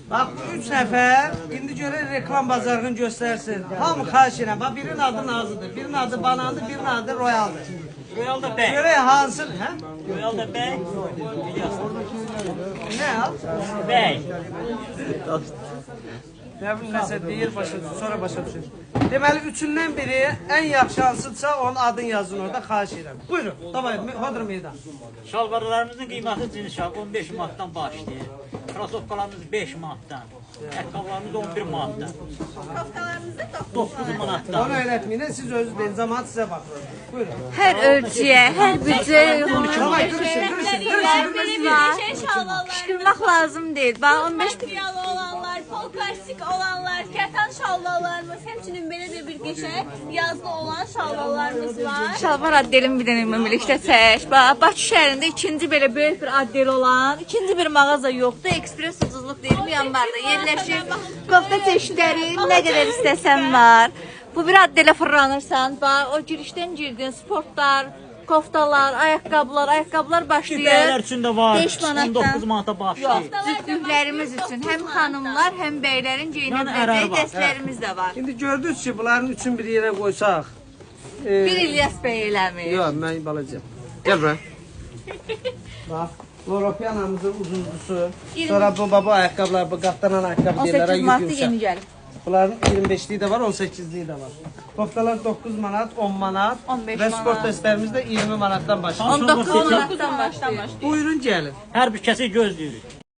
Bax, 3 nəfər, indi görək reklam bazarını göstərsin. Hamı xahiş edirəm. Bax, birinin adı Nazıdır, birinin adı Banandır, birinin adı Royaldır. Royal da bəy. Görək hansı, hə? Royal da bəy. Nə al? Bəy. Nə bilim, nəsə deyir, sonra başa düşür. Deməli, üçündən biri ən yaxşı hansıdırsa, onun adını yazın orada, xahiş edirəm. Buyurun, davay, Hodr meydan. Şalvarlarımızın qiyməti cins şal 15 manatdan başlayır. Krasovkalarımız 5 manatdan. Ayaqqabılarımız 11 manatdan. Koftalarımızda 9 manatdan. Onu öyrətməyin, siz özünüz deyin, zaman sizə baxın. Buyurun. Hər ölçüyə, hər büdcəyə uyğun Davay, görüşün. qışqırmaq lazım deyil. Bax 15 Material olanlar, pol plastik olanlar, kətan şalvalarımız, həmçinin belə də bir qəşəng yazılı olan şalvalarımız var. şalvar addelin bir dənə ümumilikdə çək. Bax Bakı şəhərində ikinci belə böyük bir addel olan, ikinci bir mağaza yoxdur. Ekspres ucuzluq deyil, yanvarda yerləşir. Kofta çeşidləri nə qədər istəsən var. Bu bir addelə fırlanırsan, bax o girişdən girdin, sportlar, koftalar, ayaqqabılar başlayır. Bəylər üçün də var. 5 manatdan. 19 manata başlayır. Cütlüklərimiz üçün həm xanımlar, həm bəylərin geyinə Yəni ərər biləcəyi var. dəstlərimiz də var. İndi gördünüz ki, bunların üçün bir yerə qoysaq. Bir İlyas bəy eləmir. Yox, mən balacam. Gəl bura. Bax, Loropiyanamızın uzundusu. Sonra bu ayaqqabılar, bu qatlanan ayaqqabı deyirlər. 18 martda yeni gəlib. Bunların 25'liği de var, 18'liği de var. Koftalar 9 manat, 10 manat 15 ve spor manat. testlerimiz de 20 manattan başlıyor. 19 manatdan başlayır. Buyurun gelin. Hər bir kəsi gözləyirik.